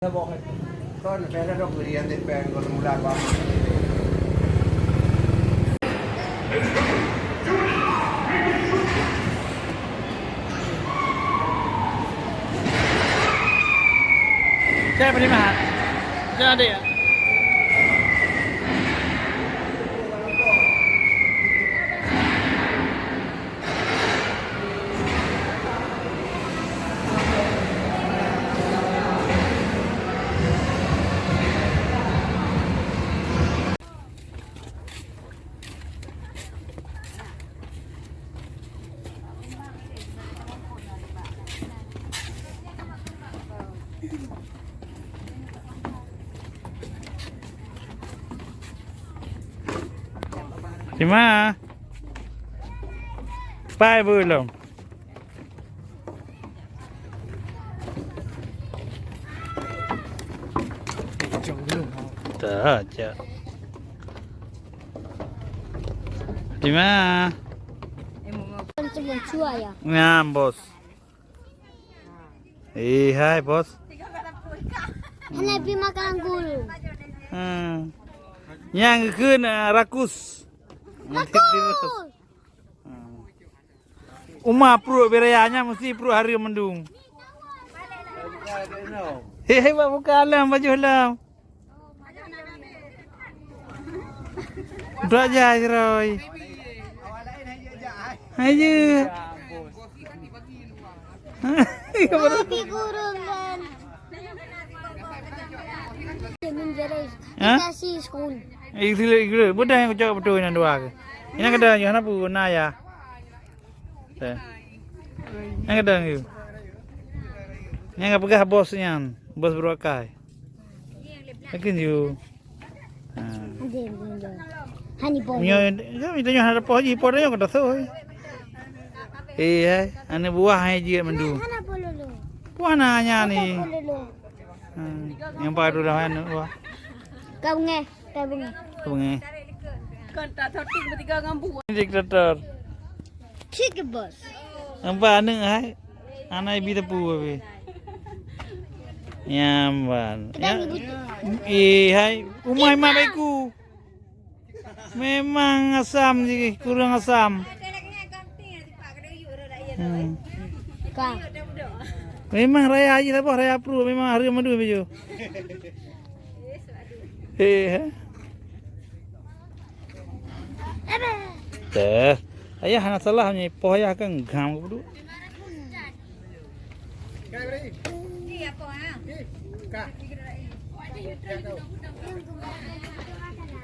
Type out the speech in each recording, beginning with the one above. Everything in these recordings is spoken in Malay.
Con pera dok berian de pen con mula ba. Saya beri mahal. Jangan dia. Di mana? Pai belum. Tak aja. Di mana? Ya. Ngam bos. Hai bos. Nabi makan guru. Yang kena rakus. Rakus. Uma perut berayanya mesti perut hari mendung. Hei, buka alam baju alam. Dua aja Roy. Ayo. Nabi guru kan. Kasih school. Ikut budak yang cakap betul yang dua ke. Ini kada yang apa naya. Yang kada ni. Yang apa pegah bosnya, bos berokai. Mungkin you. Hani bom. Nyo, kami tanya ada apa haji pada yang kada tahu. Ane buah haji mendu. Hana pololo. Buah nanya ni. Pololo. Yang padu dah mana buah. Kau nge, kau nge. Bunga. Kan tak tertik bertiga ngambu. Diktator. Cik bos. Nampak ane hai. Anak ibu tepu abe. Nyamban. Hai, umai mak baikku. Memang asam je, kurang asam. Kau. Memang raya aja tak apa, raya pro memang hari madu baju. Teh, ayah nak salah ni, pohaya kan gam kudu.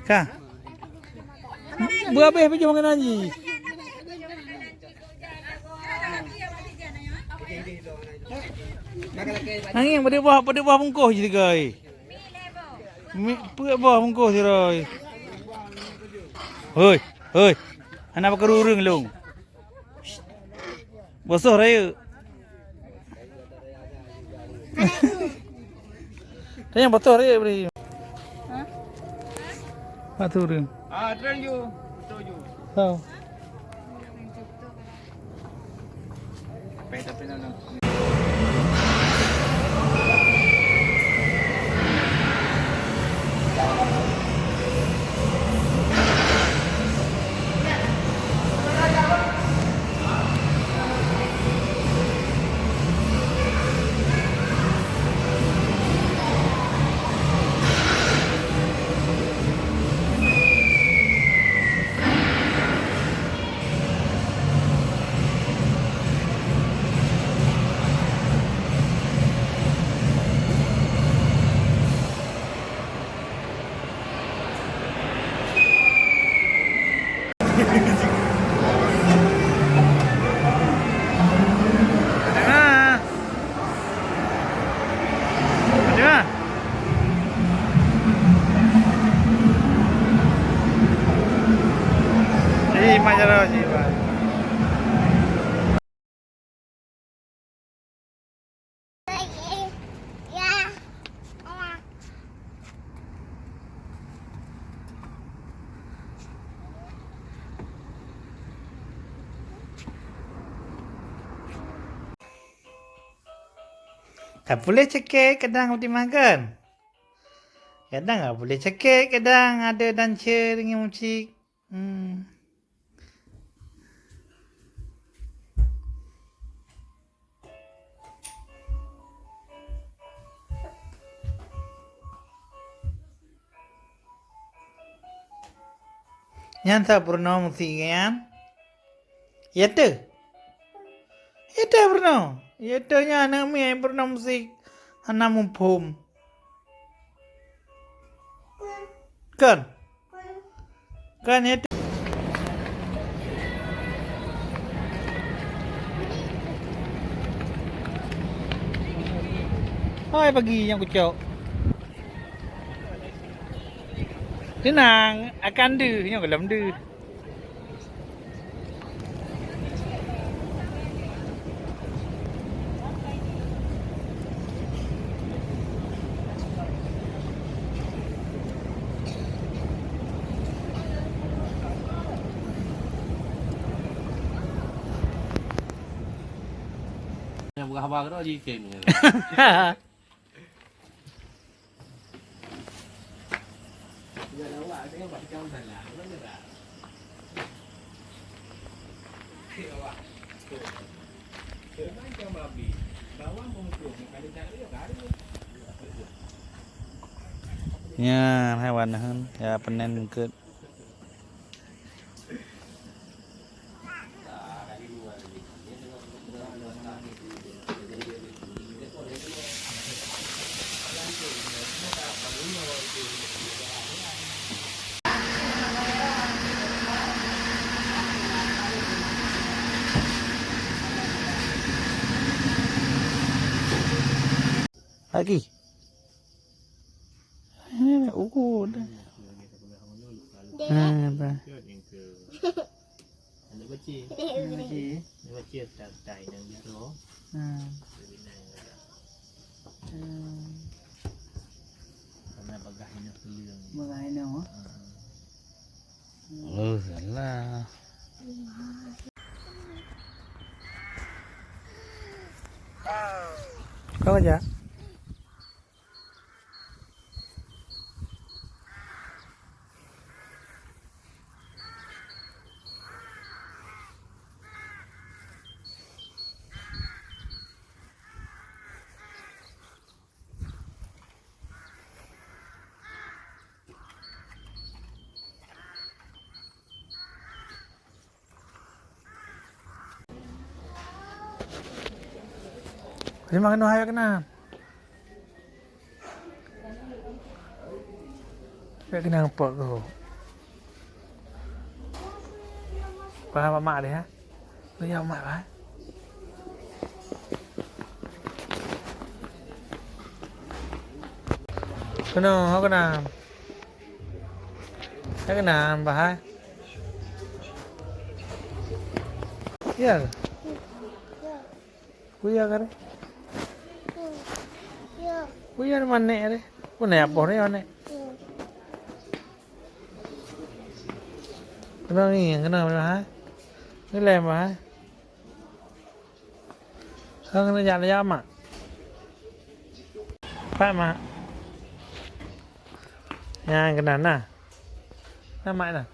Kah? Buat apa baju makan aji? Nanging pada buah bungkus je guys. Puak buah bungkus je Roy. Hoi. Anak pakai rurung long. Bosok raya. Tanya bosok raya beri. Batu rurung. Tren you. Setuju. Tahu. Tapi nak. Majalah je. Tak boleh cekik, kadang mesti makan. Kadang tak boleh cekik, kadang ada dancer dengan musik. Yang tak pernah musik kan? Ya tu. Ya tu pernah. Ya tu nya anak mi yang pernah musik. Anak mumpum. Kan? Kan ya tu. Hai pagi yang kucuk. Tenang, akan ada yang dalam dia. Yang bukan khabar tu jikin ni. Dia dah buat saya buat kau salah. Betul tak? Awak. Macam babi. Bawang muncul kalau tak dia tak ada. Ya, hewan kan. Ya, penen ke. Lagi. Ini ukur dah. Apa? Ada baca. Dia baca tak yang biru. Karena bagahnya seling. Bagahnya apa? Oh, salah. Kau aja. Dia makan dua ayam kena. Dia kena apa tu? Faham mak dia? Dia mak lah. Kena, kena. Dia kena bahaya. Ya. Kuya kan? Kuya mana ni? Mana apa ni mana? Kenapa ni? Kenapa bahaya? Ni lem bahaya. Hang ni jalan jam mak. Pak mak. Yang kena nah. Nama mana?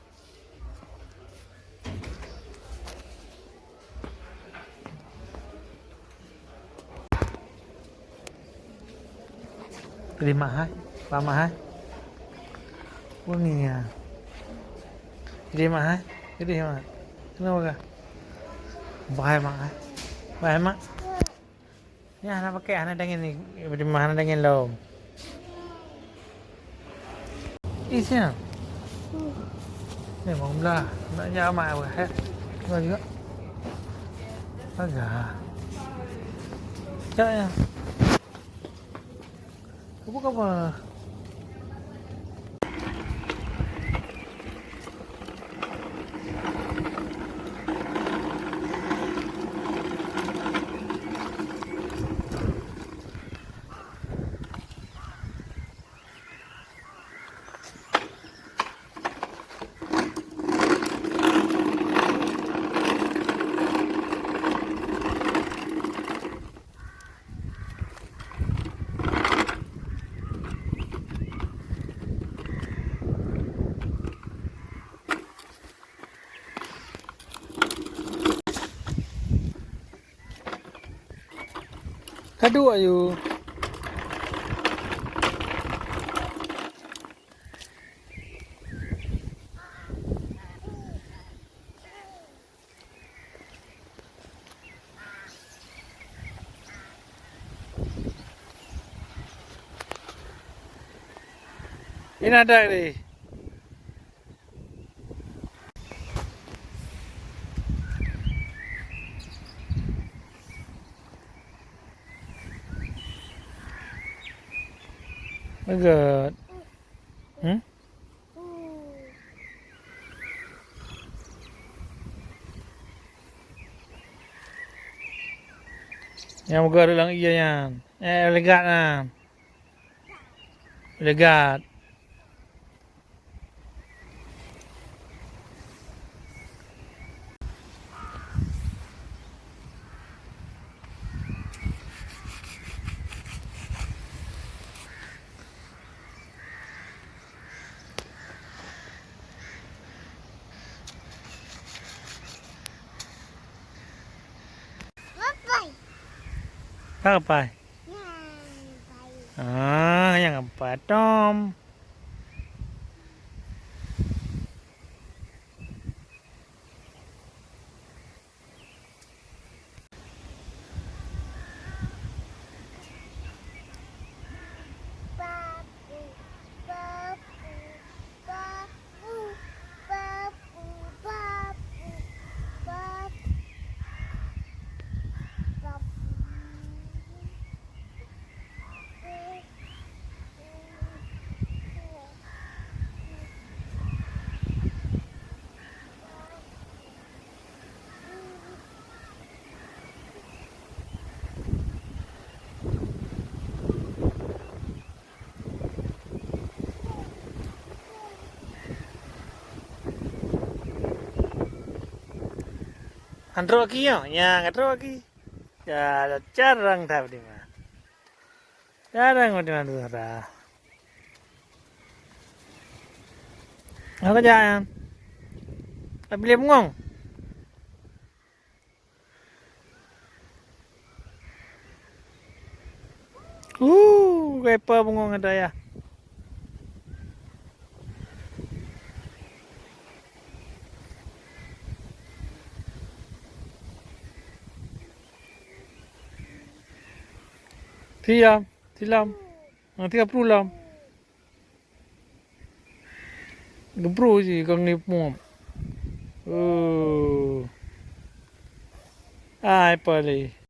Terima hai, lama hai. Wangi ya. Terima hai, terima. Kenapa kah? Bahaya mak hai. Bahaya mak. Ya, anak pakai anak dengan ni, terima anak dengan lom. Isinya. Ni mau belah, nak nyam mak apa? Heh, kau juga. Agak. Caknya. Buka apa? Kaduk ayu. Ini ada ni. Agak. Yang moga ada lang iya yan. Legat na. Legat. Tak apa. Yang apa Tom? Andro lagi ya? Yang andro lagi. Ya, jarang tahu di mana. Jarang di mana tuh dah. Apa jangan? Tapi dia bengong. Apa bengong ada ya? Tilam. Nanti kapru lam. Gembro je kang ni pom. Ai pali.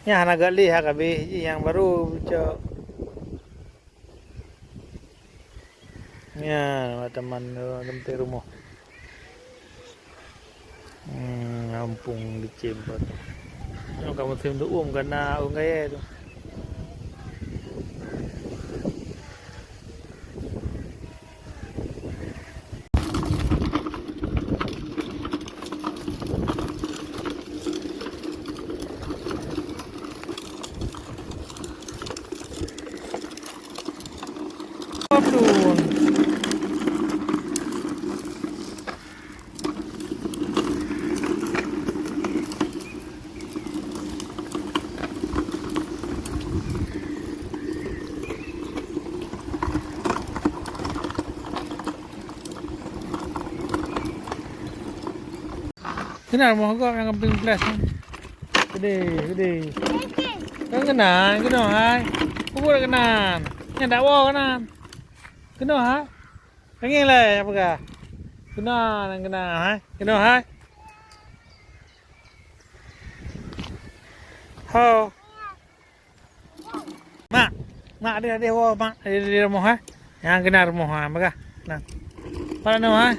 Ya, anak gali hakabe yang baru cok. Ya, teman tempat rumah. Ampung dicempat. Kamu tim tu kena gaya tu. Abdul. Kenal mau kau yang kambing plus ni. Gede. Kan kenal hai. Kau dah kenal. Yang dak wow kenal. Kenal ha? Pengen lah apa kah? Kenal ha? Kenal ha? Ho. Mak dia wow mak di rumah ha? Yang kenal rumah ha, apa kah? Nah. Pada nama ha?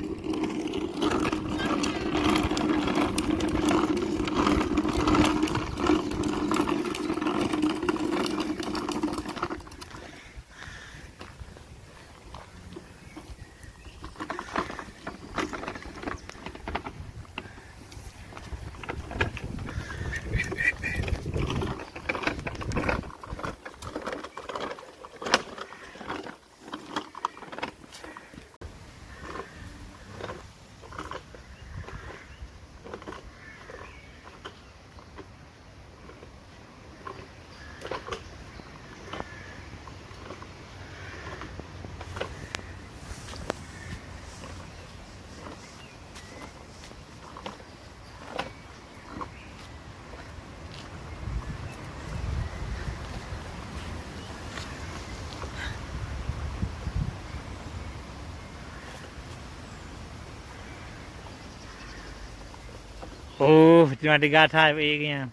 Oh, cuma 3 thai begini.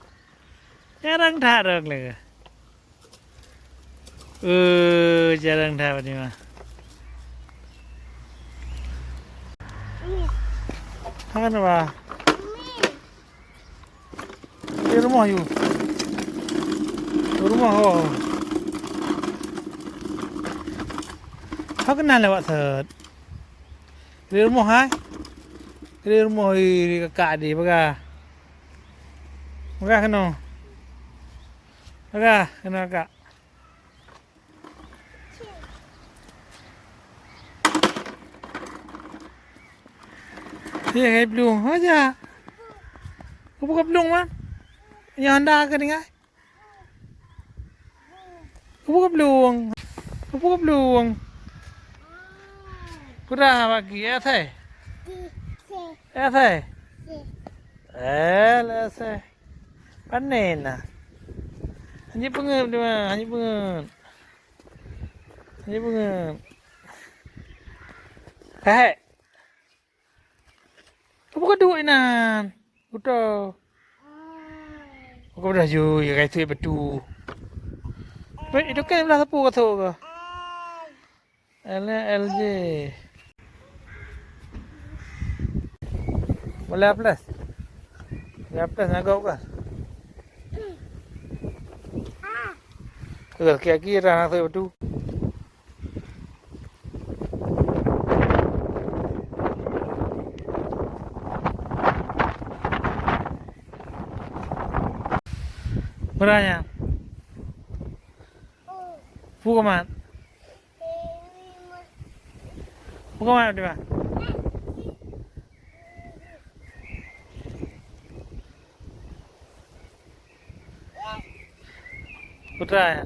Jarang tarik lagi. Jarang tarik ni mah. Kan apa? Di rumah you. Di rumah oh. Kau kenal lewat set. Di rumah hai. Di rumah di kakak di baga. Baga kena. Baga kena kakak. Dia kayak belum aja. Kau buka belum man? Yang anda ke dengar? Kau buka belum? Kau buka belum? Kurang bagi ya thay. Ya thay. Lah thay. Panen lah. Hanya pengep dia mah, hanya pengep. Hanya pengep. Hei. Kau buka duit nan. Betul. Kau dah ju, ya kai tu betul. Wait, itu kan belah sapu kau ke? LJ. Boleh plus. Ya plus nak kau kan? Kira-kira nak tu betul. Beranya. Bukaman. Bukaman di mana? Beranya.